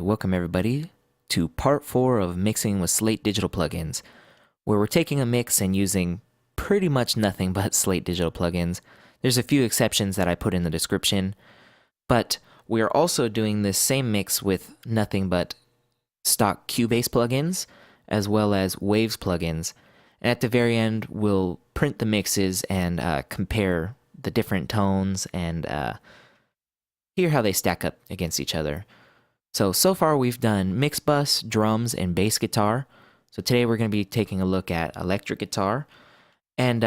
welcome everybody to part 4 of mixing with Slate Digital plugins, where we're taking a mix and using pretty much nothing but Slate Digital plugins. There's a few exceptions that I put in the description, but we are also doing this same mix with nothing but stock Cubase plugins, as well as Waves plugins. And at the very end, we'll print the mixes and compare the different tones and hear how they stack up against each other. So far we've done mix bus, drums, and bass guitar. So today we're going to be taking a look at electric guitar. And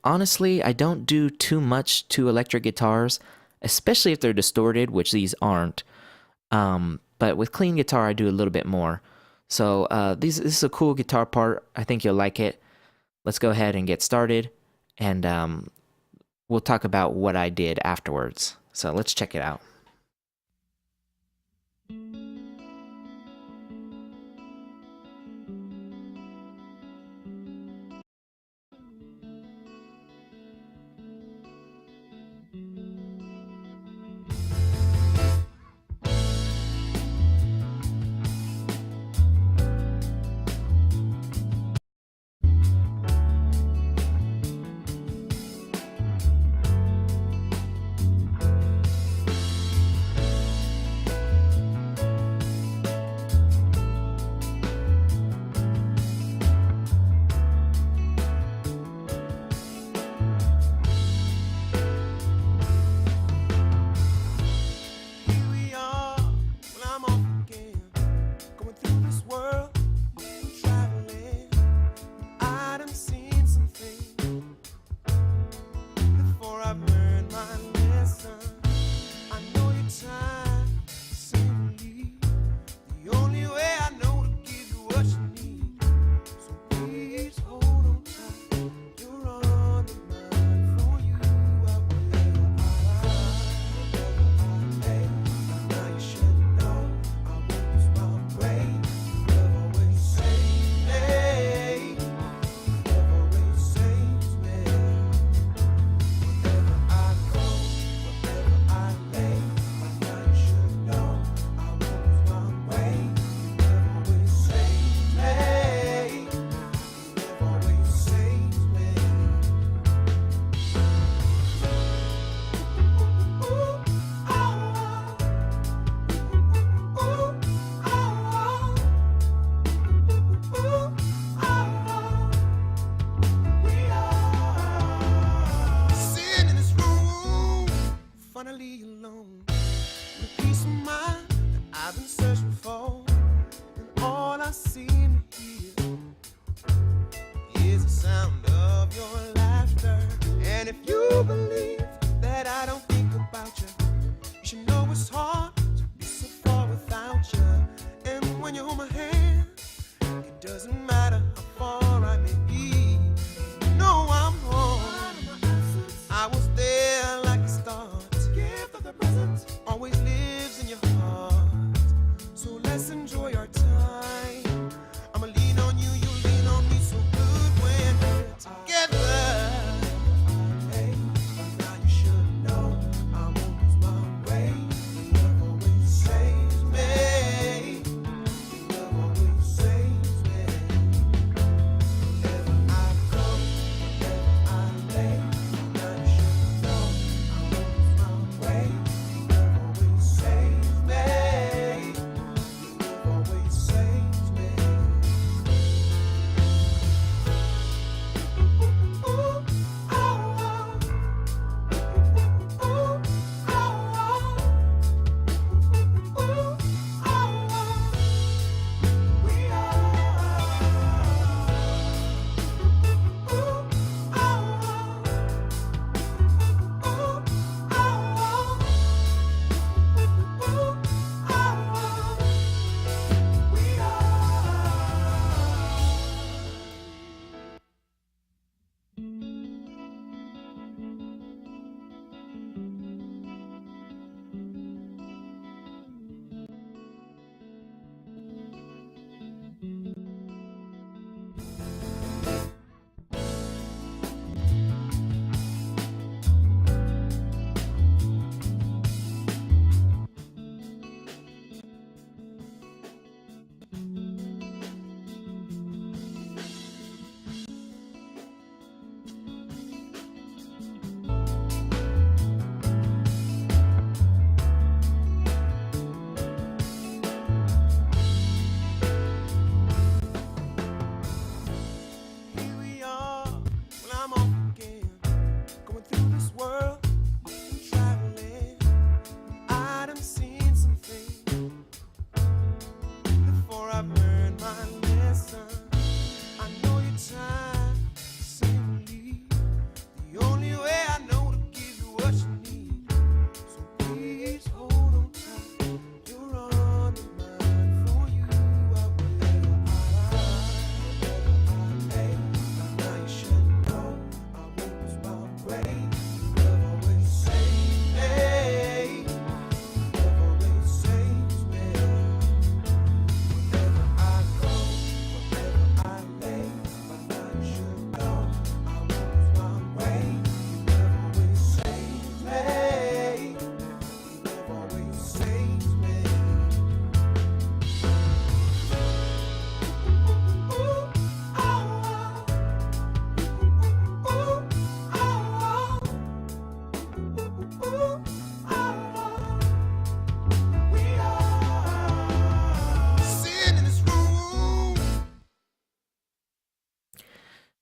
honestly, I don't do too much to electric guitars, especially if they're distorted, which these aren't. But with clean guitar, I do a little bit more. So this is a cool guitar part. I think you'll like it. Let's go ahead and get started, and we'll talk about what I did afterwards. So let's check it out.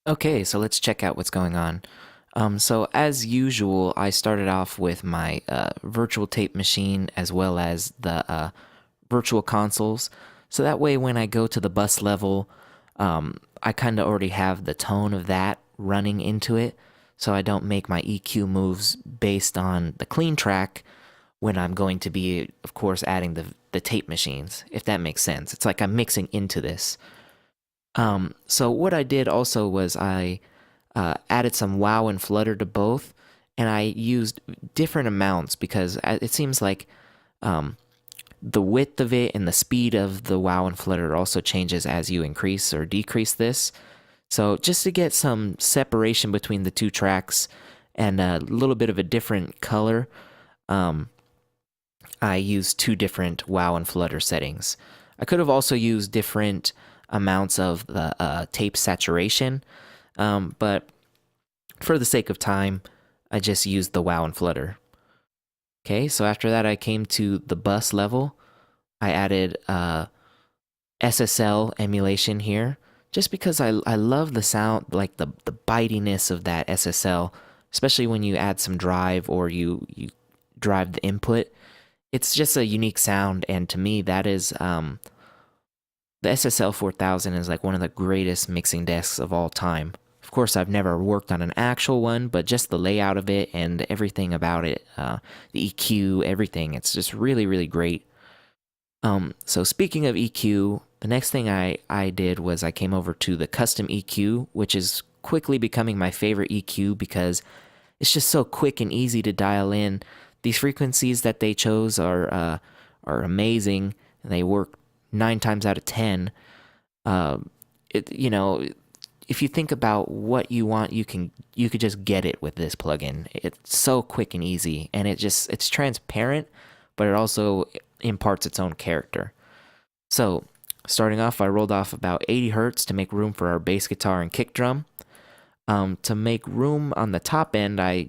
Okay, so let's check out what's going on. So as usual, I started off with my virtual tape machine as well as the virtual consoles. So that way, when I go to the bus level, I kind of already have the tone of that running into it. So I don't make my EQ moves based on the clean track when I'm going to be, of course, adding the tape machines, if that makes sense. It's like I'm mixing into this. So what I did also was I added some wow and flutter to both, and I used different amounts because it seems like um, the width of it and the speed of the wow and flutter also changes as you increase or decrease this. So just to get some separation between the two tracks and a little bit of a different color, um, I used two different wow and flutter settings. I could have also used different amounts of the tape saturation, but for the sake of time, I just used the wow and flutter. Okay, so after that, I came to the bus level. I added SSL emulation here, just because I love the sound, like the bitiness of that SSL, especially when you add some drive or you drive the input. It's just a unique sound, and to me, that is the SSL 4000 is like one of the greatest mixing desks of all time. Of course, I've never worked on an actual one, but just the layout of it and everything about it, the EQ, everything, it's just really, really great. So speaking of EQ, the next thing I did was I came over to the custom EQ, which is quickly becoming my favorite EQ because it's just so quick and easy to dial in. These frequencies that they chose are amazing, and they work 9 times out of 10. Uh, if you think about what you want, you could just get it with this plugin. It's so quick and easy, and it's transparent, but it also imparts its own character. So, starting off, I rolled off about 80 hertz to make room for our bass guitar and kick drum. To make room on the top end, I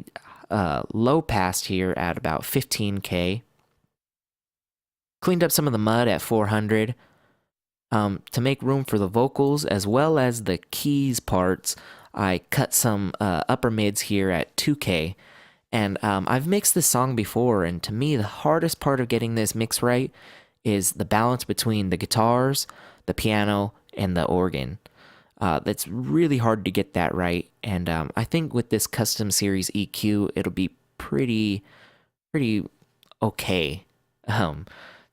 low passed here at about 15K. Cleaned up some of the mud at 400. To make room for the vocals as well as the keys parts, I cut some upper mids here at 2K. And I've mixed this song before, and to me, the hardest part of getting this mix right is the balance between the guitars, the piano, and the organ. That's really hard to get that right, and I think with this custom series EQ, it'll be pretty okay.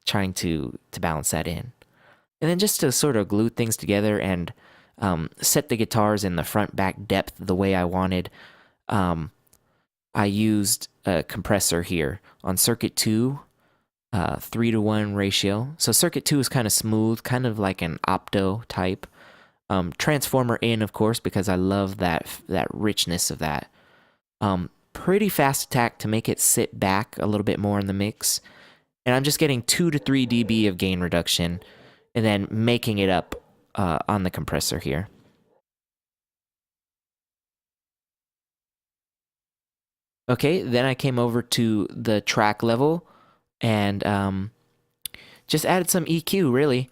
Trying to balance that in. And then just to sort of glue things together and set the guitars in the front back depth the way I wanted, I used a compressor here on circuit 2, 3-to-1 ratio. So circuit 2 is kind of smooth, kind of like an opto type. Transformer in, of course, because I love that richness of that. Pretty fast attack to make it sit back a little bit more in the mix. And I'm just getting 2 to 3 dB of gain reduction and then making it up on the compressor here. Okay, then I came over to the track level and just added some EQ, really.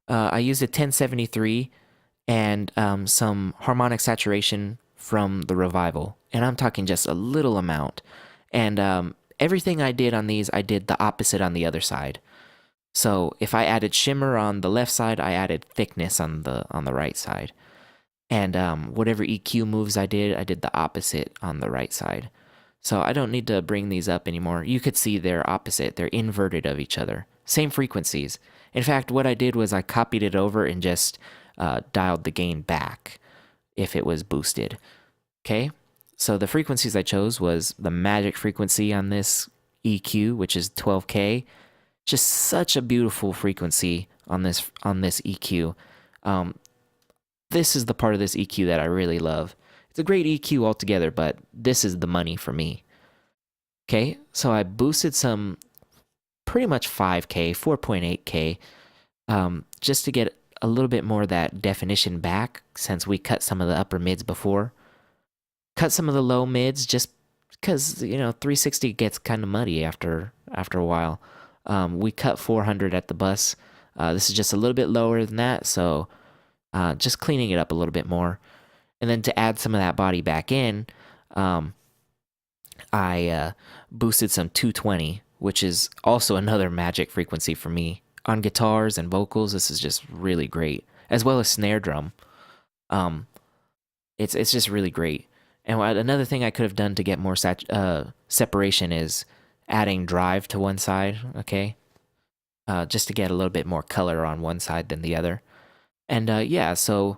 I used a 1073 and some harmonic saturation from the Revival. And I'm talking just a little amount. And everything I did on these, I did the opposite on the other side. So if I added shimmer on the left side, I added thickness on the right side. And whatever EQ moves I did the opposite on the right side. So I don't need to bring these up anymore. You could see they're opposite. They're inverted of each other. Same frequencies. In fact, what I did was I copied it over and just dialed the gain back if it was boosted. Okay? So the frequencies I chose was the magic frequency on this EQ, which is 12K. Just such a beautiful frequency on this EQ. This is the part of this EQ that I really love. It's a great EQ altogether, but this is the money for me. Okay, so I boosted some pretty much 5K, 4.8K, just to get a little bit more of that definition back since we cut some of the upper mids before. Cut some of the low mids just because, 360 gets kind of muddy after a while. We cut 400 at the bus. This is just a little bit lower than that, so just cleaning it up a little bit more. And then to add some of that body back in, I boosted some 220, which is also another magic frequency for me. On guitars and vocals, this is just really great, as well as snare drum. It's just really great. And another thing I could have done to get more separation is adding drive to one side, okay? Just to get a little bit more color on one side than the other. And yeah, so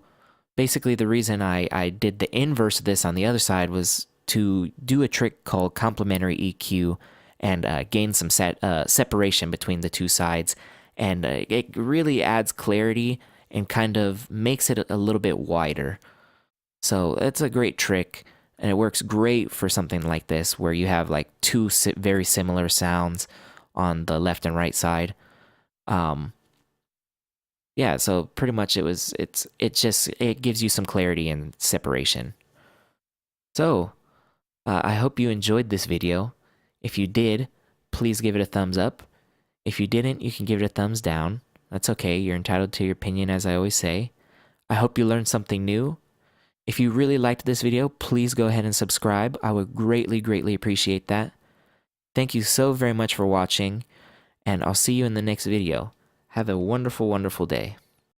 basically the reason I did the inverse of this on the other side was to do a trick called Complementary EQ and gain some separation between the two sides. And it really adds clarity and kind of makes it a little bit wider. So it's a great trick, and it works great for something like this where you have like two very similar sounds on the left and right side. Yeah, so pretty much it gives you some clarity and separation. So I hope you enjoyed this video. If you did, please give it a thumbs up. If you didn't, you can give it a thumbs down. That's okay. You're entitled to your opinion, as I always say. I hope you learned something new. If you really liked this video, please go ahead and subscribe. I would greatly, greatly appreciate that. Thank you so very much for watching, and I'll see you in the next video. Have a wonderful, wonderful day.